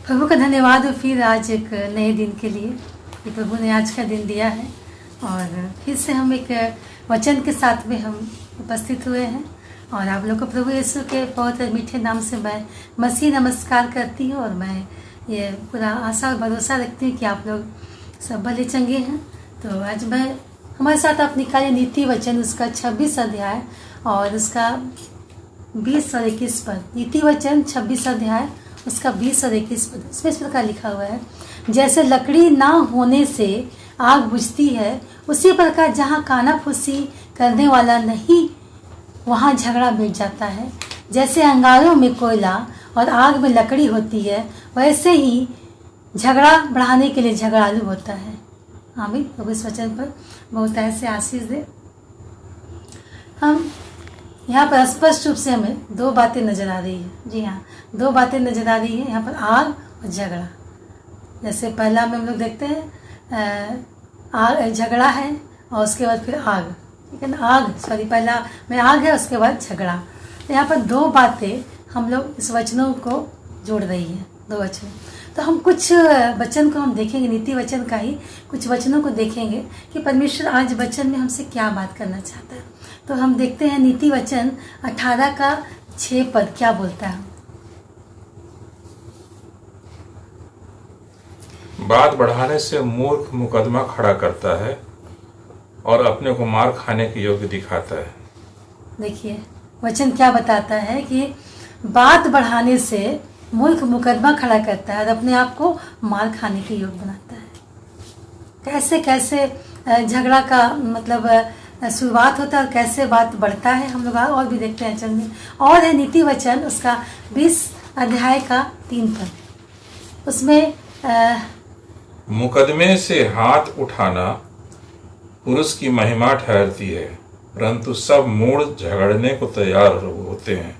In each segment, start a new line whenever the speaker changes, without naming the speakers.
प्रभु का धन्यवाद हो फिर आज एक नए दिन के लिए कि प्रभु ने आज का दिन दिया है और फिर से हम एक वचन के साथ में हम उपस्थित हुए हैं। और आप लोग को प्रभु यीशु के बहुत मीठे नाम से मैं मसीह नमस्कार करती हूँ और मैं ये पूरा आशा और भरोसा रखती हूँ कि आप लोग सब भले चंगे हैं। तो आज मैं हमारे साथ आप निकाले नीति वचन उसका 26 अध्याय और उसका 20 और 21 पद। नीति वचन 26 अध्याय उसका 20 और 21 पद। इसमें इस प्रकार लिखा हुआ है, जैसे लकड़ी ना होने से आग बुझती है, उसी प्रकार जहाँ कानाफूसी करने वाला नहीं वहाँ झगड़ा मिट जाता है। जैसे अंगारों में कोयला और आग में लकड़ी होती है, वैसे ही झगड़ा बढ़ाने के लिए झगड़ालू होता है। आमीन। तो इस वचन पर बहुत ऐसे आशीष दे। हम यहाँ पर स्पष्ट रूप से हमें दो बातें नजर आ रही है। जी हाँ, दो बातें नजर आ रही है यहाँ पर, आग और झगड़ा। जैसे पहला में हम लोग देखते हैं आग, झगड़ा है और उसके बाद फिर आग, ठीक है ना। पहला में आग है, उसके बाद झगड़ा। तो यहाँ पर दो बातें हम लोग इस वचनों को जोड़ रही है, दो वचन। तो हम कुछ वचन को हम देखेंगे, नीति वचन का ही कुछ वचनों को देखेंगे कि परमेश्वर आज वचन में हमसे क्या बात करना चाहता है। तो हम देखते हैं नीति वचन 18 का 6 पद क्या बोलता है।
बात बढ़ाने से मूर्ख मुकदमा खड़ा करता है और अपने को मार खाने के योग्य दिखाता है। देखिए
वचन क्या बताता है कि बात बढ़ाने से मूर्ख मुकदमा खड़ा करता है और अपने आप को मार खाने के योग्य बनाता है। कैसे कैसे झगड़ा का मतलब शुरुआत होता है और कैसे बात बढ़ता है, हम लोग और भी देखते हैं। चल में और है नीति वचन उसका 20 अध्याय का 3 पद। उसमें
मुकदमे से हाथ उठाना पुरुष की महिमा ठहरती है, परंतु सब मूढ़ झगड़ने को तैयार होते हैं।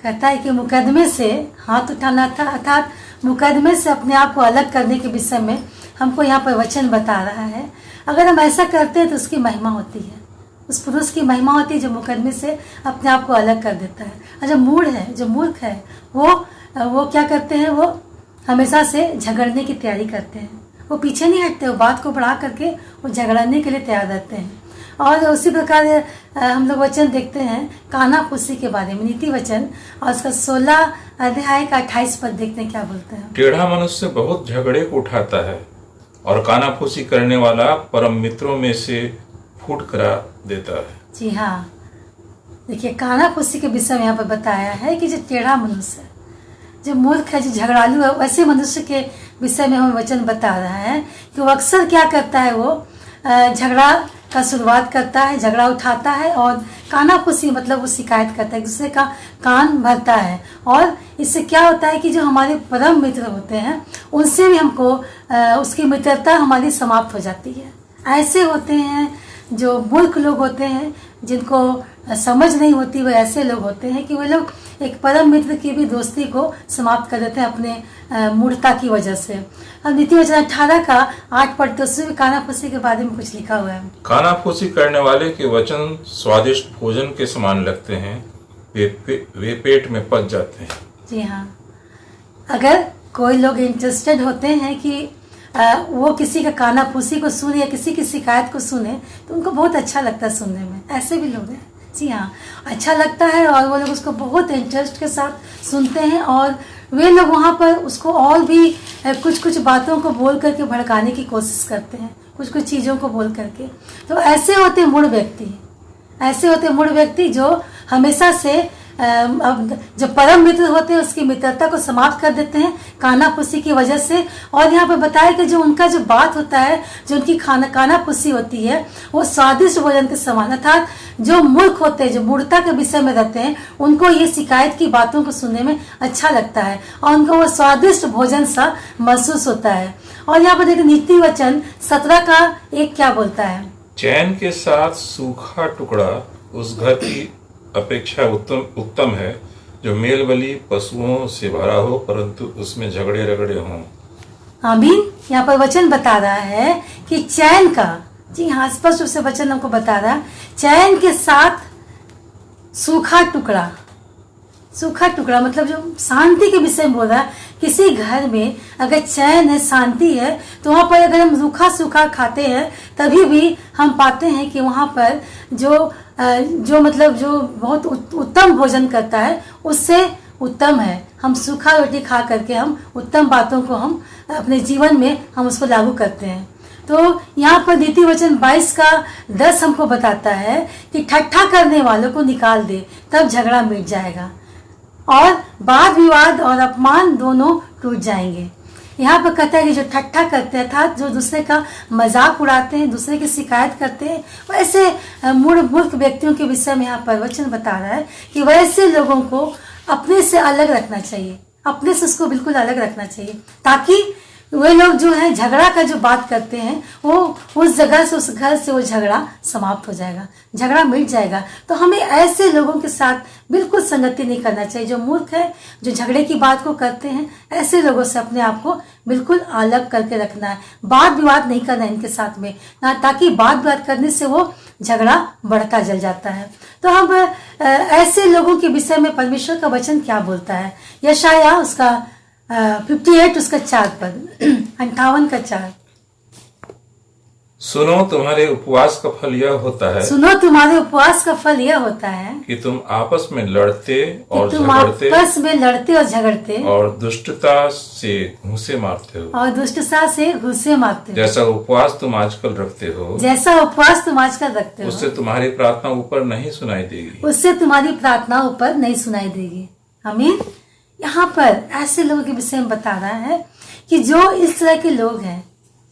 कहता है कि मुकदमे से हाथ उठाना था, अर्थात मुकदमे से अपने आप को अलग करने के विषय में हमको यहाँ पर वचन बता रहा है। अगर हम ऐसा करते हैं तो उसकी महिमा होती है, उस पुरुष की महिमा होती है जो मुकदमे से अपने आप को अलग कर देता है। और जो मूढ़ है, जो मूर्ख है, वो क्या करते हैं, वो हमेशा से झगड़ने की तैयारी करते हैं। वो पीछे नहीं हटते, वो बात को बढ़ा करके वो झगड़ने के लिए तैयार रहते हैं। और उसी प्रकार हम लोग वचन देखते हैं कानाफूसी के बारे में, नीति वचन और उसका 16 अध्याय का 28 पद देखते हैं क्या बोलते हैं।
टेढ़ा मनुष्य बहुत झगड़े को उठाता है और कानाफूसी करने वाला परम मित्रों में से फूट करा देता है।
जी हाँ, देखिए कानाफूसी के विषय में यहाँ पर बताया है कि जो टेढ़ा मनुष्य है, जो मूर्ख है, जो झगड़ालू है, वैसे मनुष्य के विषय में हमें वचन बता रहा है कि वो अक्सर क्या करता है, वो झगड़ा का शुरुआत करता है, झगड़ा उठाता है और कानाफूसी मतलब वो शिकायत करता है, दूसरे का कान भरता है। और इससे क्या होता है कि जो हमारे परम मित्र होते हैं उनसे भी हमको उसकी मित्रता हमारी समाप्त हो जाती है। ऐसे होते हैं जो मूर्ख लोग होते हैं, जिनको समझ नहीं होती, वो ऐसे लोग होते हैं कि वो लोग एक परम मित्र की भी दोस्ती को समाप्त कर देते हैं अपने मूर्खता की वजह से। अब नीति वचन 18 का 8 पद, तो उसमें कानाफूसी के बारे में कुछ लिखा हुआ है।
कानाफूसी करने वाले के वचन स्वादिष्ट भोजन के समान लगते हैं, वे पेट में पच जाते हैं।
जी हाँ, अगर कोई लोग इंटरेस्टेड होते हैं कि वो किसी का कानाफूसी को सुने या किसी की शिकायत को सुने तो उनको बहुत अच्छा लगता है सुनने में। ऐसे भी लोग हैं। जी हाँ, अच्छा लगता है और वो लोग उसको बहुत इंटरेस्ट के साथ सुनते हैं और वे लोग वहाँ पर उसको और भी कुछ कुछ बातों को बोल करके भड़काने की कोशिश करते हैं, कुछ कुछ चीज़ों को बोल करके। तो ऐसे होते मूढ़ व्यक्ति, ऐसे होते मूढ़ व्यक्ति जो हमेशा से जो परम मित्र होते हैं उसकी मित्रता को समाप्त कर देते हैं कानाफूसी की वजह से। और यहाँ पर बताया कि जो उनका जो बात होता है, जो उनकी कानाफूसी होती है, वो स्वादिष्ट भोजन के समान, अर्थात जो मूर्ख होते हैं, जो मूर्खता के विषय में रहते हैं, उनको ये शिकायत की बातों को सुनने में अच्छा लगता है और उनको वो स्वादिष्ट भोजन सा महसूस होता है। और यहाँ पर देखिए नीति वचन 17 का 1 क्या बोलता है।
चैन के साथ सूखा टुकड़ा उस घर की अपेक्षा उत्तम है जो मेल बलि पशुओं से भरा हो, परंतु उसमें झगड़े रगड़े हों।
आमीन। यहाँ पर वचन बता रहा है कि चैन का, जी हाँ, स्पष्ट रूप से वचन हमको बता रहा है, चैन के साथ सूखा टुकड़ा, सूखा टुकड़ा मतलब जो शांति के विषय में बोल रहा है। किसी घर में अगर चैन है, शांति है, तो वहां पर अगर हम रूखा सूखा खाते हैं तभी भी हम पाते हैं कि वहां पर जो मतलब जो बहुत उत्तम भोजन करता है उससे उत्तम है। हम सूखा रोटी खा करके हम उत्तम बातों को हम अपने जीवन में हम उसको लागू करते हैं। तो यहाँ पर नीति वचन 22 का 10 हमको बताता है कि ठट्ठा करने वालों को निकाल दे, तब झगड़ा मिट जाएगा और वाद विवाद और अपमान दोनों टूट जाएंगे। यहाँ पर कहता है कि जो ठट्ठा करते हैं अर्थात जो दूसरे का मजाक उड़ाते हैं, दूसरे की शिकायत करते हैं, वैसे मूर्ख व्यक्तियों के विषय में यहाँ पर वचन बता रहा है कि वैसे लोगों को अपने से अलग रखना चाहिए, अपने से उसको बिल्कुल अलग रखना चाहिए, ताकि वे लोग जो है झगड़ा का जो बात करते हैं वो उस जगह से, उस घर से वो झगड़ा समाप्त हो जाएगा, झगड़ा मिट जाएगा। तो हमें ऐसे लोगों के साथ बिल्कुल संगति नहीं करना चाहिए जो मूर्ख है, जो झगड़े की बात को करते हैं। ऐसे लोगों से अपने आप को बिल्कुल अलग करके रखना है, वाद विवाद नहीं करना है इनके साथ में ना, ताकि वाद विवाद करने से वो झगड़ा बढ़ता चल जाता है। तो हम ऐसे लोगों के विषय में परमेश्वर का वचन क्या बोलता है? यशाया उसका 58 उसका 4 पद 58 का 4।
सुनो तुम्हारे उपवास का फल यह होता है,
सुनो तुम्हारे उपवास का फल यह होता है
कि तुम आपस में लड़ते और
तुम
झगड़ते
आपस में लड़ते और झगड़ते
और दुष्टता से घूंसे मारते हो,
और दुष्टता से घुसे मारते हो।
जैसा उपवास तुम आजकल रखते हो,
जैसा उपवास तुम आजकल रखते हो,
उससे तुम्हारी प्रार्थना ऊपर नहीं सुनाई देगी,
उससे तुम्हारी प्रार्थना ऊपर नहीं सुनाई देगी। आमीन। यहाँ पर ऐसे लोगों के विषय में बता रहा है कि जो इस तरह के लोग हैं,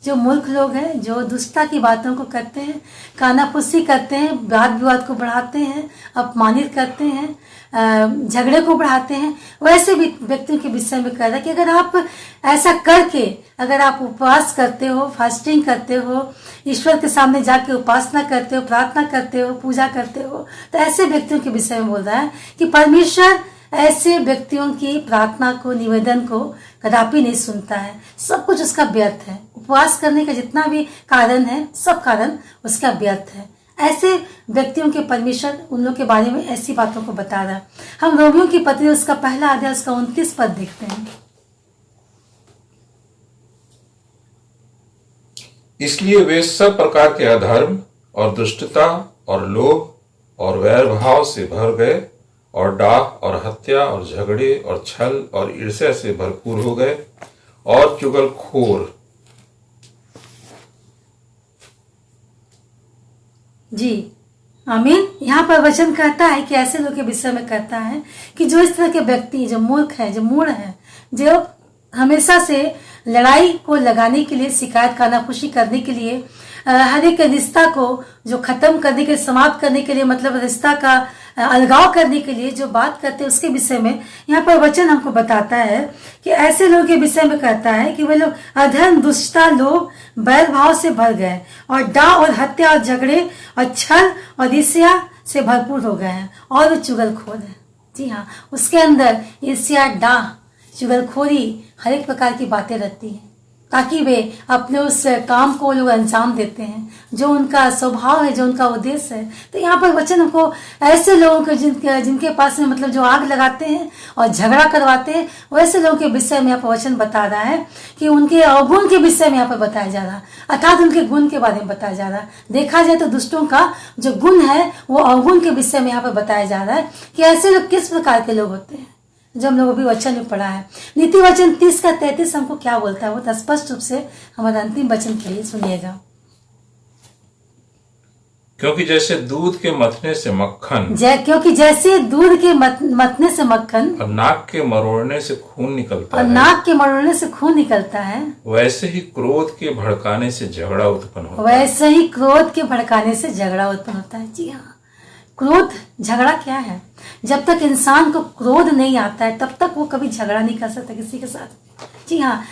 जो मूर्ख लोग हैं, जो दुष्टता की बातों को करते हैं, कानाफूसी करते हैं, वाद विवाद को बढ़ाते हैं, अपमानित करते हैं, झगड़े को बढ़ाते हैं, वैसे भी व्यक्तियों के विषय में कह रहा है कि अगर आप ऐसा करके, अगर आप उपवास करते हो, फास्टिंग करते हो, ईश्वर के सामने जाके उपासना करते हो, प्रार्थना करते हो, पूजा करते हो, तो ऐसे व्यक्तियों के विषय में बोल रहा है कि परमेश्वर ऐसे व्यक्तियों की प्रार्थना को, निवेदन को कदापि नहीं सुनता है। सब कुछ उसका व्यर्थ है। उपवास करने का जितना भी कारण है, सब कारण उसका व्यर्थ है। ऐसे व्यक्तियों के परमेश्वर उन लोग के बारे में ऐसी बातों को बता रहा है। हम रोमियों की पत्री उसका पहला अध्याय उसका 29 पद देखते हैं।
इसलिए वे सब प्रकार के अधर्म और दुष्टता और लोभ और वैर भाव से भर गए और डाह और हत्या और झगड़े और छल और ईर्ष्या से भरपूर हो गए और चुगलखोर।
जी आमीन। यहाँ पर वचन कहता है कि ऐसे लोग के विषय में कहता है कि जो इस तरह के व्यक्ति, जो मूर्ख है, जो मूढ़ है, जो हमेशा से लड़ाई को लगाने के लिए, शिकायत कानाफूसी करने के लिए, हर एक रिश्ता को जो खत्म करने के, समाप्त करने के लिए, मतलब रिश्ता का अलगाव करने के लिए जो बात करते हैं, उसके विषय में यहाँ पर वचन हमको बताता है कि ऐसे लोगों के विषय में कहता है कि वे लोग अधर्म, दुष्टता, लोभ, बैर भाव से भर गए और डाह और हत्या और झगड़े और छल और ईर्ष्या से भरपूर हो गए हैं और वो चुगलखोर है। जी हाँ, उसके अंदर ईर्ष्या, डाह, चुगलखोरी, हर एक प्रकार की बातें रहती हैं, ताकि वे अपने उस काम को लोग अंजाम देते हैं जो उनका स्वभाव है, जो उनका उद्देश्य है। तो यहाँ पर वचन हमको ऐसे लोगों के जिनके पास में मतलब जो आग लगाते हैं और झगड़ा करवाते हैं, वैसे लोगों के विषय में यहाँ पर वचन बता रहा है कि उनके अवगुण के विषय में यहाँ पर बताया जा रहा है, अर्थात उनके गुण के बारे में बताया जा रहा है। देखा जाए तो दुष्टों का जो गुण है वो अवगुण के विषय में यहाँ पर बताया जा रहा है कि ऐसे लोग किस प्रकार के लोग होते हैं, जो हम लोग अभी वचन में पढ़ा है। नीति वचन 30 का 33 हमको क्या बोलता है, वो स्पष्ट रूप से हमारा अंतिम वचन के लिए सुनिएगा।
क्योंकि जैसे दूध के मथने से मक्खन,
क्योंकि जैसे दूध के मथने से मक्खन
और नाक के मरोड़ने से खून निकलता
और
है,
नाक के मरोड़ने से खून निकलता है,
वैसे ही क्रोध के भड़काने से झगड़ा उत्पन्न होता है।
वैसे ही क्रोध के भड़काने से झगड़ा उत्पन्न होता है। जी हाँ, क्रोध, झगड़ा क्या है? जब तक इंसान को क्रोध नहीं आता है तब तक वो कभी झगड़ा नहीं कर सकता किसी के साथ। जी हाँ,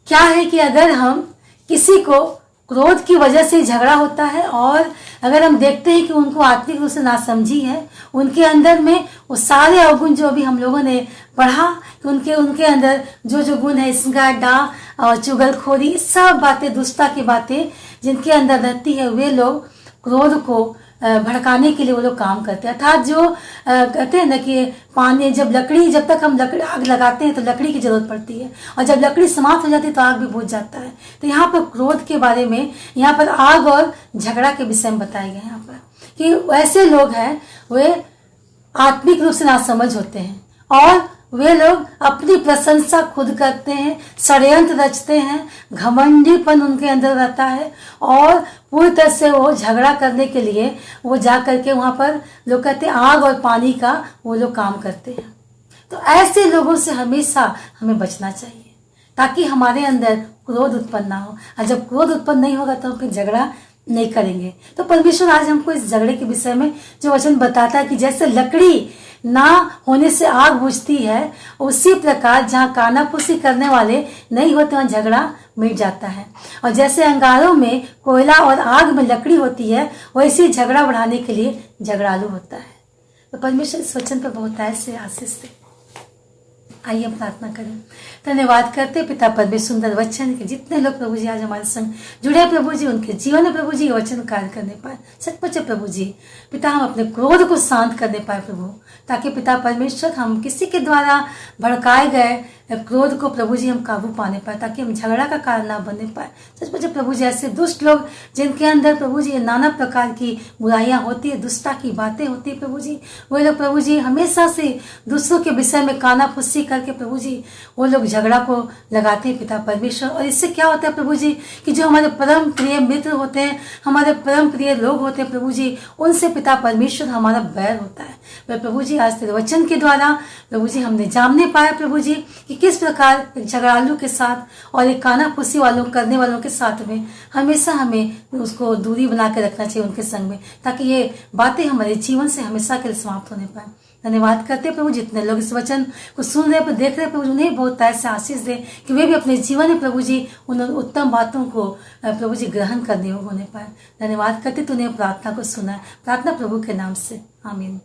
क्या है कि अगर हम किसी को क्रोध की वजह से झगड़ा होता है और अगर हम देखते हैं कि उनको आत्मिक रूप से नासमझी है, उनके अंदर में वो सारे अवगुण जो अभी हम लोगों ने पढ़ा कि उनके अंदर जो जो गुण है, इसका डाह और चुगलखोरी, सब बातें, दुष्टता की बातें जिनके अंदर रहती है, वे लोग क्रोध को भड़काने के लिए वो लोग काम करते हैं। अर्थात जो कहते हैं ना कि पानी जब तक हम लकड़ी आग लगाते हैं तो लकड़ी की जरूरत पड़ती है, और जब लकड़ी समाप्त हो जाती है तो आग भी बुझ जाता है। तो यहाँ पर क्रोध के बारे में, यहाँ पर आग और झगड़ा के विषय में बताया गया है यहाँ पर कि ऐसे लोग हैं वे आत्मिक रूप से नासमझ होते हैं, और वे लोग अपनी प्रशंसा खुद करते हैं, षड्यंत्र रचते हैं, घमंडीपन उनके अंदर रहता है, और पूरी तरह से वो झगड़ा करने के लिए वो जा करके वहां पर लोग कहते हैं आग और पानी का वो लोग काम करते हैं। तो ऐसे लोगों से हमेशा हमें बचना चाहिए ताकि हमारे अंदर क्रोध उत्पन्न ना हो, और जब क्रोध उत्पन्न नहीं होगा तो हम फिर झगड़ा नहीं करेंगे। तो परमेश्वर आज हमको इस झगड़े के विषय में जो वचन बताता है कि जैसे लकड़ी ना होने से आग बुझती है, उसी प्रकार जहाँ कानाफूसी करने वाले नहीं होते वहां झगड़ा मिट जाता है। और जैसे अंगारों में कोयला और आग में लकड़ी होती है, वैसे झगड़ा बढ़ाने के लिए झगड़ालू होता है। तो परमेश्वर इस वचन पर बहुत ऐसे आशीष दे। आइए हम प्रार्थना करें। धन्यवाद करते पिता परमेश्वर सुंदर वचन के जितने लोग प्रभु जी आज हमारे संग जुड़े प्रभु जी, उनके जीवन में प्रभु जी वचन कार्य करने पाए। सचमुच प्रभु जी पिता हम अपने क्रोध को शांत करने पाए प्रभु, ताकि पिता परमेश्वर हम किसी के द्वारा भड़काए गए क्रोध को प्रभु जी हम काबू पाने पाए, ताकि हम झगड़ा का कारण ना बनने पाए। सचमुच प्रभु जी ऐसे दुष्ट लोग जिनके अंदर प्रभु जी नाना प्रकार की बुराइयां होती है, दुष्टता की बातें होती है प्रभु जी, वो लोग प्रभु जी हमेशा से दूसरों के विषय में कानाफूसी करके प्रभु जी वो लोग झगड़ा को लगाते हैं पिता परमेश्वर। और इससे क्या होता है प्रभु जी कि जो हमारे परम प्रिय मित्र होते हैं, हमारे परम प्रिय लोग होते हैं प्रभु जी, उनसे पिता परमेश्वर हमारा बैर होता है। वह प्रभु जी आज तेरे वचन के द्वारा प्रभु जी हमने जानने पाया प्रभु जी कि किस प्रकार झगड़ालू के साथ और एक कानाफूसी वालों करने वालों के साथ में हमेशा हमें उसको दूरी बना के रखना चाहिए उनके संग में, ताकि ये बातें हमारे जीवन से हमेशा के लिए समाप्त होने पाए। धन्यवाद करते प्रभु जितने लोग इस वचन को सुन रहे देख रहे प्रभु, उन्हें बहुत ऐसे आशीष दे कि वे भी अपने जीवन में प्रभु जी उन उत्तम बातों को प्रभु जी ग्रहण करने होने पाए। धन्यवाद करते तूने प्रार्थना को सुना, प्रार्थना प्रभु के नाम से, आमीन।